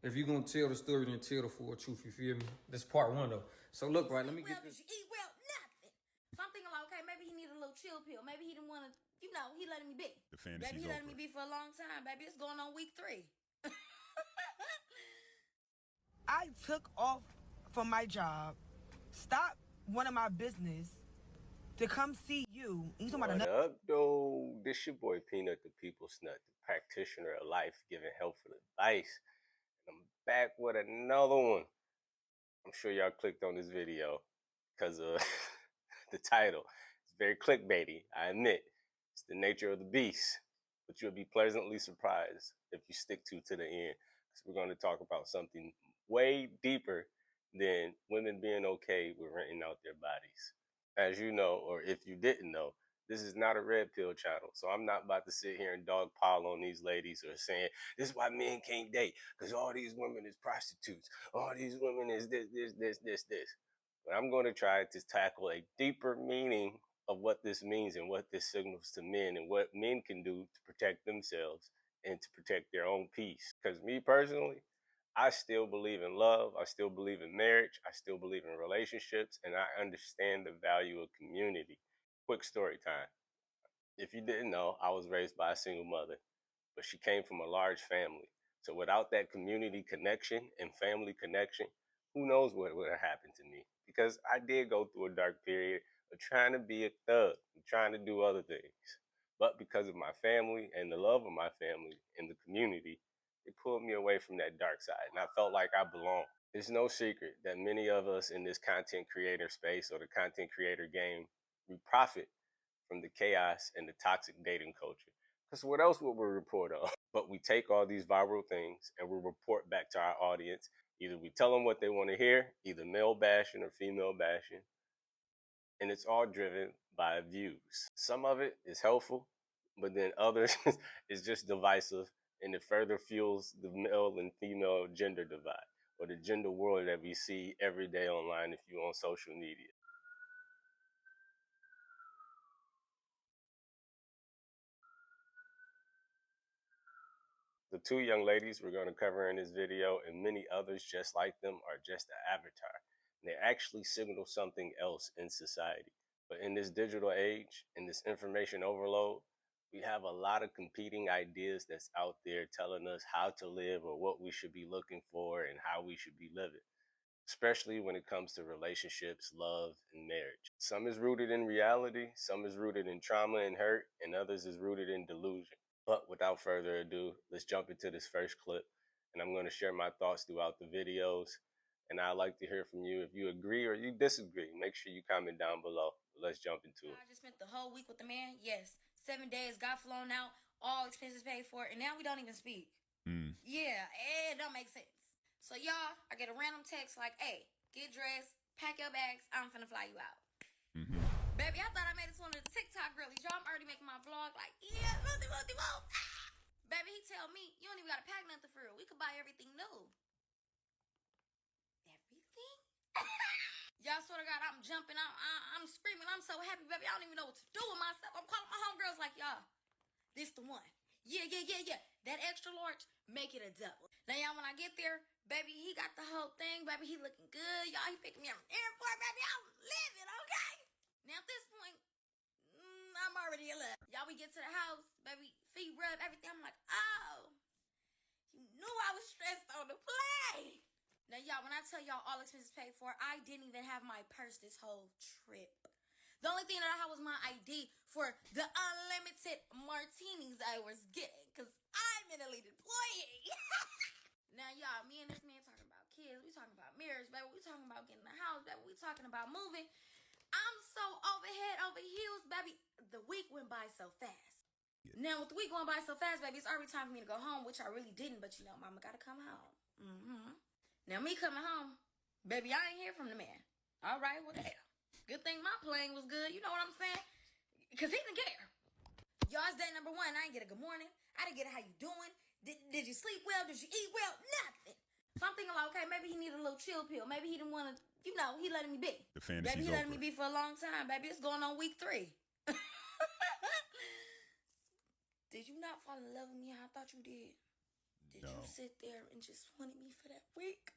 If you're gonna tell the story, then tell the full truth. You feel me? That's part one though. So look, right? Let me get this. Did you eat well? Nothing. So I'm thinking like, okay, maybe he needed a little chill pill. Maybe he didn't want to, he letting me be. The fantasy's Baby, he letting over. me be for a long time. Baby, it's going on week 3. I took off from my job, stopped one of my business to come see you. You talking about What another? up, though? This your boy Peanut, the People's Nut, the practitioner of life, giving helpful advice. And I'm back with another one. I'm sure y'all clicked on this video because of the title. It's very clickbaity, I admit. It's the nature of the beast. But you'll be pleasantly surprised if you stick to the end. Because we're going to talk about something way deeper than women being okay with renting out their bodies. As you know, or if you didn't know, this is not a red pill channel. So I'm not about to sit here and dog pile on these ladies or saying, this is why men can't date, because all these women is prostitutes. All these women is this. But I'm going to try to tackle a deeper meaning of what this means and what this signals to men and what men can do to protect themselves and to protect their own peace. Because me personally, I still believe in love. I still believe in marriage. I still believe in relationships. And I understand the value of community. Quick story time. If you didn't know, I was raised by a single mother, but she came from a large family. So without that community connection and family connection, who knows what would have happened to me? Because I did go through a dark period of trying to be a thug and trying to do other things. But because of my family and the love of my family and the community, it pulled me away from that dark side. And I felt like I belonged. It's no secret that many of us in this content creator space or the content creator game, we profit from the chaos and the toxic dating culture. Because what else would we report on? But we take all these viral things and we report back to our audience. Either we tell them what they want to hear, either male bashing or female bashing, and it's all driven by views. Some of it is helpful, but then others is just divisive, and it further fuels the male and female gender divide or the gender war that we see every day online if you're on social media. The two young ladies we're going to cover in this video and many others just like them are just an avatar. They actually signal something else in society. But in this digital age, in this information overload, we have a lot of competing ideas that's out there telling us how to live or what we should be looking for and how we should be living, especially when it comes to relationships, love, and marriage. Some is rooted in reality, some is rooted in trauma and hurt, and others is rooted in delusion. But without further ado, let's jump into this first clip, and I'm going to share my thoughts throughout the videos. And I'd like to hear from you. If you agree or you disagree, make sure you comment down below. Let's jump into it. I just spent the whole week with the man. Yes. 7 days, got flown out, all expenses paid for, and now we don't even speak. Yeah, it don't make sense. So y'all, I get a random text like, hey, get dressed, pack your bags, I'm finna fly you out. Baby, I thought I made this one of the TikTok girlies. Y'all, I'm already making my vlog like, yeah, whoop. Baby, he tell me, you don't even gotta pack nothing for real. We could buy everything new. Everything? Y'all, swear to God, I'm jumping, I'm screaming, I'm so happy, baby. I don't even know what to do with myself. I'm calling my homegirls like, y'all, this the one. Yeah. That extra large, make it a double. Now, y'all, when I get there, baby, he got the whole thing. Baby, he looking good. Y'all, he picking me up from the airport. Baby, I'm living, okay? Now, at this point, I'm already in love. Y'all, we get to the house, baby, feet rub, everything. I'm like, oh, you knew I was stressed on the plane. Now, y'all, when I tell y'all all expenses paid for, I didn't even have my purse this whole trip. The only thing that I had was my ID for the unlimited martinis I was getting, because I'm an elite employee. Now, y'all, me and this man talking about kids. We talking about marriage, baby. We talking about getting a house, baby. We talking about moving. I'm so over head, over heels, baby. The week went by so fast. Now, with the week going by so fast, baby, it's already time for me to go home, which I really didn't, but you know, mama gotta come home. Now, me coming home, baby, I ain't hear from the man. All right, well, damn. Good thing my plane was good, you know what I'm saying? Because he didn't care. Y'all's day number 1, I didn't get a good morning. I didn't get a how you doing. Did you sleep well? Did you eat well? Nothing. So I'm thinking like, okay, maybe he needed a little chill pill. Maybe he didn't want to, he letting me be. The fantasy's baby, he over. letting me be for a long time, baby. It's going on week 3. Did you not fall in love with me how I thought you did? Did you sit there and just wanted me for that week?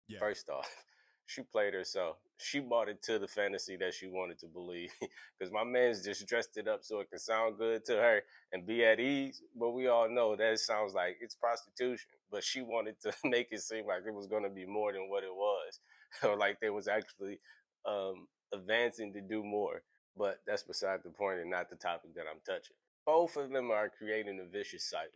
Yeah. First off, she played herself. She bought it to the fantasy that she wanted to believe. Because my man's just dressed it up so it can sound good to her and be at ease. But we all know that sounds like it's prostitution. But she wanted to make it seem like it was going to be more than what it was. Or like they was actually advancing to do more. But that's beside the point and not the topic that I'm touching. Both of them are creating a vicious cycle.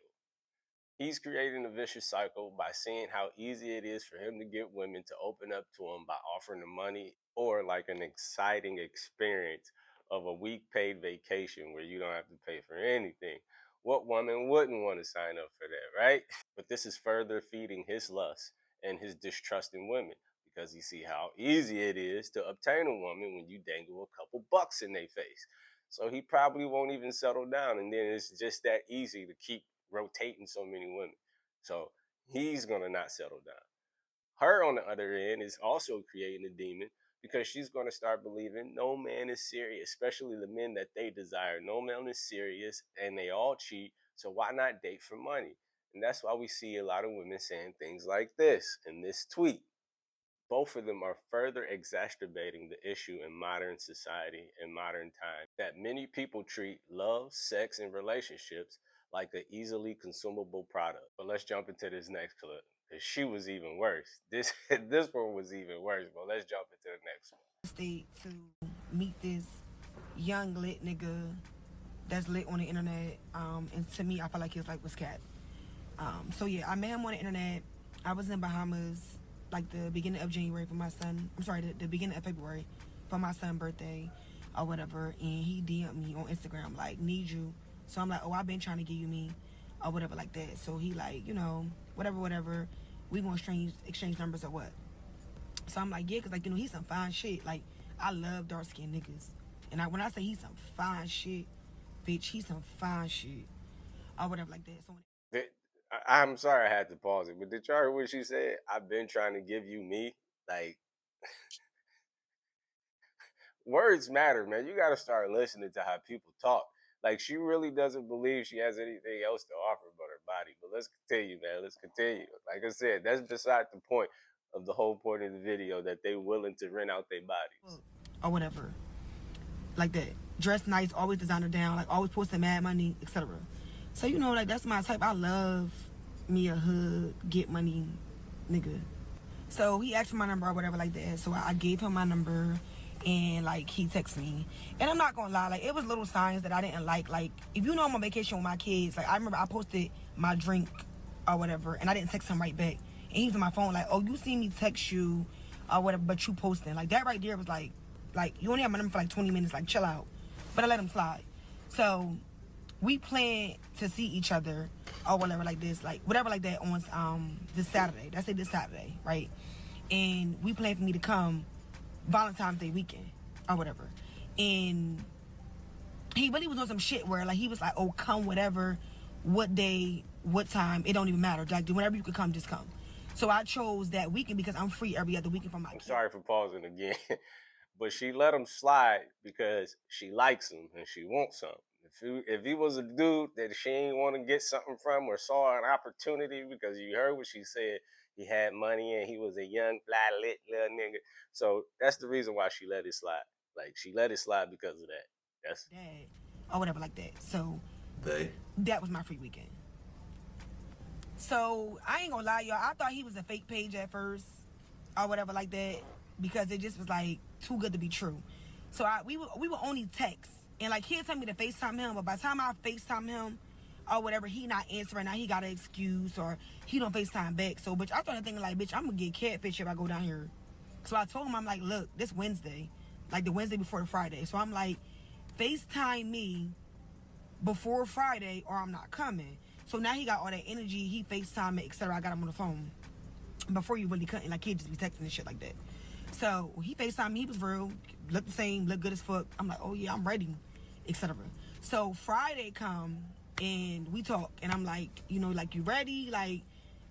He's creating a vicious cycle by seeing how easy it is for him to get women to open up to him by offering them money or like an exciting experience of a week paid vacation where you don't have to pay for anything. What woman wouldn't want to sign up for that, right? But this is further feeding his lust and his distrust in women because he see how easy it is to obtain a woman when you dangle a couple bucks in their face. So he probably won't even settle down, and then it's just that easy to keep rotating so many women. So he's gonna not settle down. Her, on the other end, is also creating a demon because she's gonna start believing no man is serious, especially the men that they desire. No man is serious, and they all cheat. So why not date for money? And that's why we see a lot of women saying things like this in this tweet. Both of them are further exacerbating the issue in modern society and modern time that many people treat love, sex, and relationships like an easily consumable product. But let's jump into this next clip because she was even worse. This one was even worse, but let's jump into the next one. State to meet this young lit nigga that's lit on the internet, and to me, I felt like he was cat. So yeah, I met him on the internet. I was in Bahamas, like the beginning of January for my son. I'm sorry, the beginning of February for my son's birthday or whatever. And he DM'd me on Instagram like, need you. So I'm like, oh, I've been trying to give you me or whatever like that. So he like, you know, whatever. We gonna exchange numbers or what? So I'm like, yeah, cause like, you know, he's some fine shit. Like, I love dark skinned niggas. And when I say he's some fine shit, bitch, he's some fine shit or whatever like that. So I'm sorry I had to pause it, but did y'all hear what she said? I've been trying to give you me. Like, words matter, man. You got to start listening to how people talk. Like, she really doesn't believe she has anything else to offer but her body. But let's continue, man. Let's continue. Like I said, that's beside the point of the whole point of the video, that they willing to rent out their bodies. Or whatever. Like that. Dress nice, always designer down, like always posting mad money, etc. So, you know, like, that's my type. I love me a hood, get money nigga. So he asked for my number or whatever like that. So I gave him my number, and like, he texted me. And I'm not gonna lie, like, it was little signs that I didn't like. Like, if you know I'm on vacation with my kids, like, I remember I posted my drink or whatever, and I didn't text him right back. And he was on my phone like, oh, you see me text you or whatever, but you posting. Like, that right there was like, you only have my number for like 20 minutes, like, chill out. But I let him slide. So we plan to see each other or whatever like this, like whatever like that on this Saturday. Let's say this Saturday, right? And we plan for me to come Valentine's Day weekend or whatever. And he really was on some shit where like he was like, oh, come whatever, what day, what time, it don't even matter. Like, whenever you could come, just come. So I chose that weekend because I'm free every other weekend from my kids. Sorry for pausing again. But she let him slide because she likes him and she wants something. If he was a dude that she ain't want to get something from or saw an opportunity, because you heard what she said, he had money and he was a young, fly, lit little nigga. So that's the reason why she let it slide. Like, she let it slide because of that. That's Dad, or whatever like that. So that was my free weekend. So I ain't gonna lie, y'all. I thought he was a fake page at first or whatever like that, because it just was like too good to be true. So we would only text, and like, he'll tell me to FaceTime him, but by the time I FaceTime him or whatever, he not answering. Now he got an excuse or he don't FaceTime back. So bitch, I started thinking like, bitch, I'm gonna get catfish if I go down here. So I told him, I'm like, look, this Wednesday, like the Wednesday before the Friday. So I'm like, FaceTime me before Friday or I'm not coming. So now he got all that energy, he FaceTime me, etc. I got him on the phone. Before you really couldn't, like, he'd just be texting and shit like that. So he FaceTimed me, he was real, looked the same, looked good as fuck. I'm like, oh yeah, I'm ready, etc. So Friday come and we talk, and I'm like, you know, like, you ready? Like,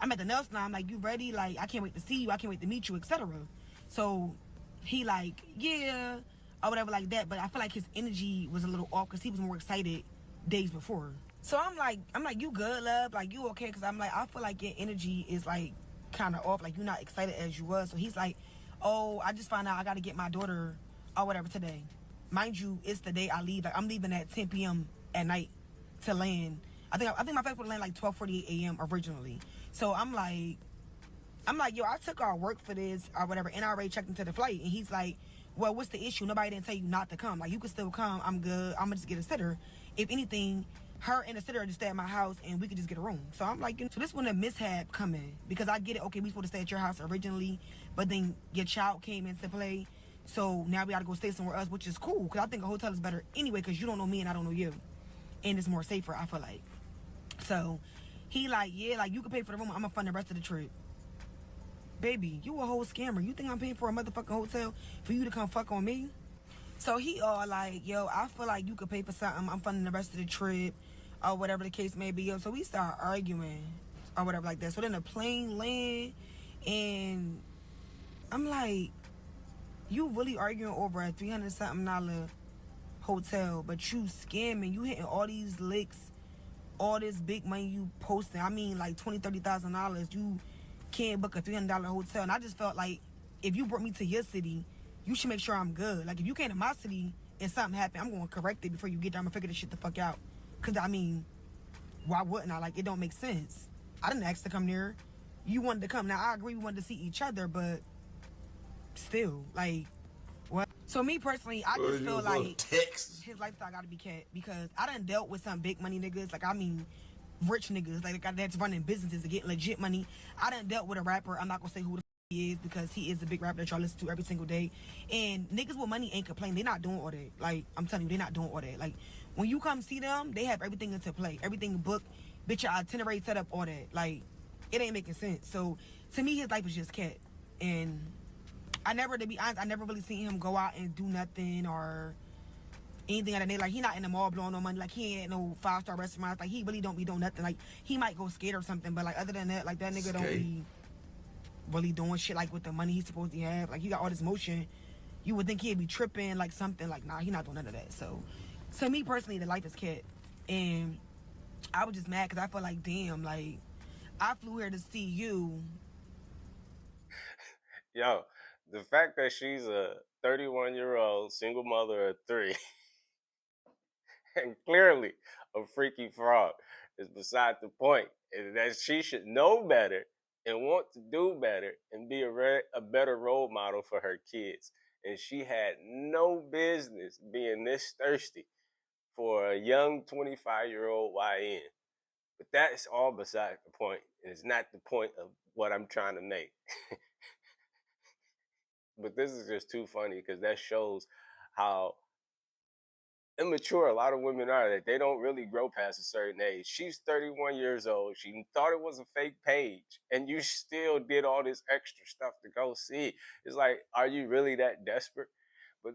I'm at the nail salon, I'm like, you ready? Like, I can't wait to see you, I can't wait to meet you, etc. So he like, yeah, or whatever like that. But I feel like his energy was a little off because he was more excited days before. So I'm like, you good, love? Like, you okay? Because I'm like, I feel like your energy is like kind of off. Like, you're not excited as you was. So he's like, oh, I just found out I got to get my daughter or whatever today. Mind you, it's the day I leave. Like, I'm leaving at 10 p.m. at night to land. I think my flight would land like 12:48 a.m. originally. So I'm like, yo, I took our work for this or whatever, and I already checked into the flight. And he's like, well, what's the issue? Nobody didn't tell you not to come. Like, you can still come. I'm good. I'm gonna just get a sitter. If anything, her and the sitter just stay at my house, and we could just get a room. So I'm like, so this when the mishap come in, because I get it. Okay, we supposed to stay at your house originally, but then your child came into play. So now we gotta go stay somewhere else, which is cool, because I think a hotel is better anyway, because you don't know me and I don't know you, and it's more safer, I feel like. So he like, yeah, like, you can pay for the room. I'm gonna fund the rest of the trip. Baby, you a whole scammer. You think I'm paying for a motherfucking hotel for you to come fuck on me? So he all like, yo, I feel like you could pay for something. I'm funding the rest of the trip or whatever the case may be. Yo, so we start arguing or whatever like that. So then the plane land, and I'm like, you really arguing over a $300-something hotel, but you scamming. You hitting all these licks, all this big money you posting. I mean, like $20,000-$30,000. You can't book a $300 hotel. And I just felt like, if you brought me to your city, you should make sure I'm good. Like, if you came to my city and something happened, I'm going to correct it before you get there. I'm going to figure this shit the fuck out. Because, I mean, why wouldn't I? Like, it don't make sense. I didn't ask to come there. You wanted to come. Now, I agree we wanted to see each other, but still, like, what? So, me personally, I just feel like his lifestyle got to be kept, because I done dealt with some big money niggas. Like, I mean, rich niggas, like, that's running businesses to get legit money. I done dealt with a rapper. I'm not gonna say who the he is, because he is a big rapper that y'all listen to every single day. And niggas with money ain't complaining. They not doing all that. Like, I'm telling you, they not doing all that. Like, when you come see them, they have everything into play, everything booked, bitch, your itinerary set up, all that. Like, it ain't making sense. So to me, his life is just cat. And to be honest, I never really seen him go out and do nothing or anything like that. Like, he not in the mall blowing no money. Like, he ain't no 5-star restaurants. Like, he really don't be doing nothing. Like, he might go skate or something, but like, other than that, like, that nigga don't be really doing shit like with the money he's supposed to have. Like, he got all this motion. You would think he'd be tripping, like something. Like, nah, he not doing none of that. So to me personally, the life is cat. And I was just mad because I felt like, damn, like, I flew here to see you. Yo, the fact that she's a 31-year-old single mother of 3 and clearly a freaky fraud is beside the point. And that she should know better and want to do better and be a better role model for her kids. And she had no business being this thirsty for a young 25-year-old YN. But that's all beside the point. And it's not the point of what I'm trying to make. But this is just too funny, because that shows how immature a lot of women are, that they don't really grow past a certain age. She's 31 years old. She thought it was a fake page, and you still did all this extra stuff to go see it. It's like, are you really that desperate? But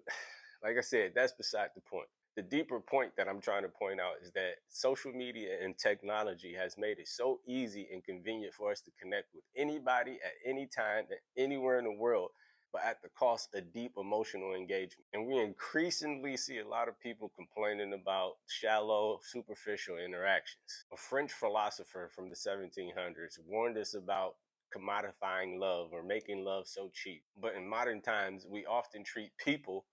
like I said, that's beside the point. The deeper point that I'm trying to point out is that social media and technology has made it so easy and convenient for us to connect with anybody at any time, anywhere in the world, but at the cost of deep emotional engagement. And we increasingly see a lot of people complaining about shallow, superficial interactions. A French philosopher from the 1700s warned us about commodifying love, or making love so cheap. But in modern times, we often treat people,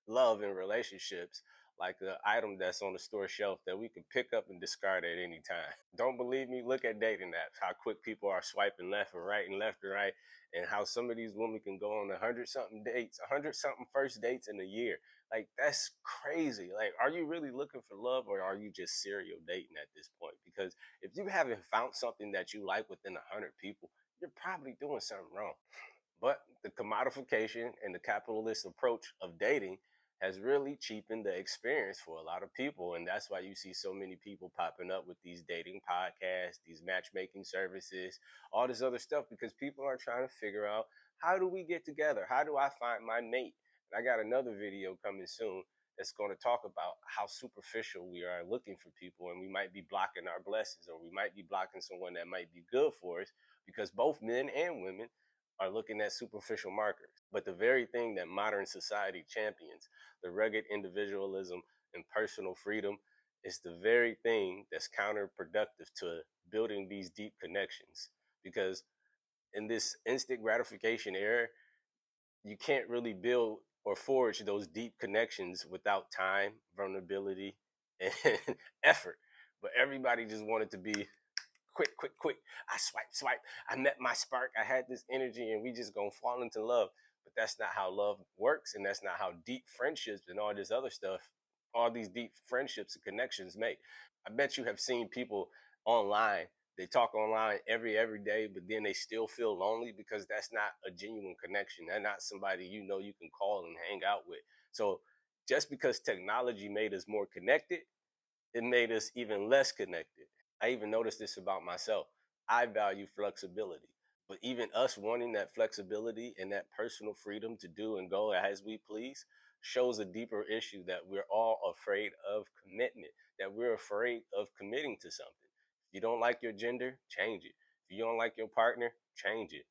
love, and relationships like an item that's on the store shelf that we can pick up and discard at any time. Don't believe me? Look at dating apps, how quick people are swiping left and right and left and right, and how some of these women can go on 100-something dates, 100-something first dates in a year. Like, that's crazy. Like, are you really looking for love, or are you just serial dating at this point? Because if you haven't found something that you like within 100 people, you're probably doing something wrong. But the commodification and the capitalist approach of dating has really cheapened the experience for a lot of people. And that's why you see so many people popping up with these dating podcasts, these matchmaking services, all this other stuff, because people are trying to figure out, how do we get together? How do I find my mate? And I got another video coming soon that's going to talk about how superficial we are looking for people, and we might be blocking our blessings, or we might be blocking someone that might be good for us, because both men and women are looking at superficial markers. But the very thing that modern society champions, the rugged individualism and personal freedom, It's the very thing that's counterproductive to building these deep connections. Because in this instant gratification era, you can't really build or forge those deep connections without time, vulnerability, and effort. But everybody just wanted to be quick, quick, quick. I swipe. I met my spark. I had this energy, and we just gonna fall into love. But that's not how love works, and that's not how deep friendships and all this other stuff, all these deep friendships and connections make. I bet you have seen people online. They talk online every day, but then they still feel lonely because that's not a genuine connection. They're not somebody you know you can call and hang out with. So just because technology made us more connected, it made us even less connected. I even noticed this about myself. I value flexibility, but even us wanting that flexibility and that personal freedom to do and go as we please shows a deeper issue that we're all afraid of commitment, that we're afraid of committing to something. If you don't like your gender, change it. If you don't like your partner, change it.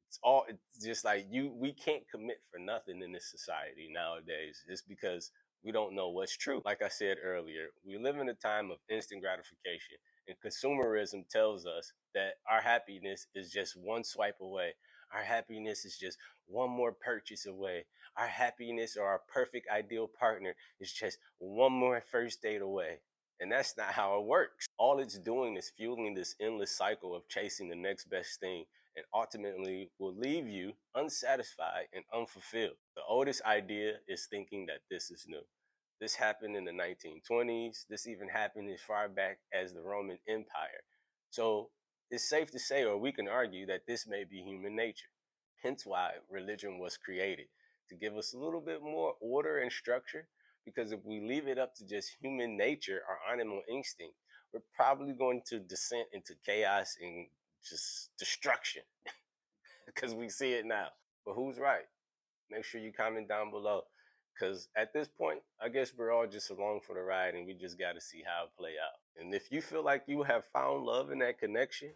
It's just like we can't commit for nothing in this society nowadays. It's because we don't know what's true. Like I said earlier, we live in a time of instant gratification, and consumerism tells us that our happiness is just one swipe away. Our happiness is just one more purchase away. Our happiness or our perfect ideal partner is just one more first date away. And that's not how it works. All it's doing is fueling this endless cycle of chasing the next best thing, and ultimately will leave you unsatisfied and unfulfilled. The oldest idea is thinking that this is new. This happened in the 1920s. This even happened as far back as the Roman Empire. So it's safe to say, or we can argue, that this may be human nature. Hence why religion was created, to give us a little bit more order and structure. Because if we leave it up to just human nature, our animal instinct, we're probably going to descend into chaos and just destruction. Because we see it now. But who's right? Make sure you comment down below. Because at this point, I guess we're all just along for the ride, and we just got to see how it play out. And if you feel like you have found love in that connection,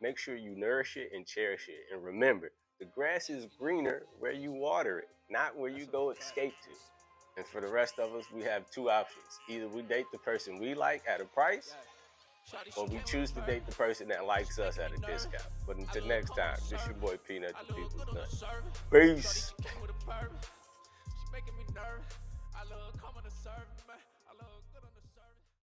make sure you nourish it and cherish it. And remember, the grass is greener where you water it, not where you go escape to. And for the rest of us, we have two options. Either we date the person we like at a price, or we choose to date the person that likes us at a discount. But until next time, this your boy Peanut, the People's Nut. Peace. Making me nervous. I love coming to serve.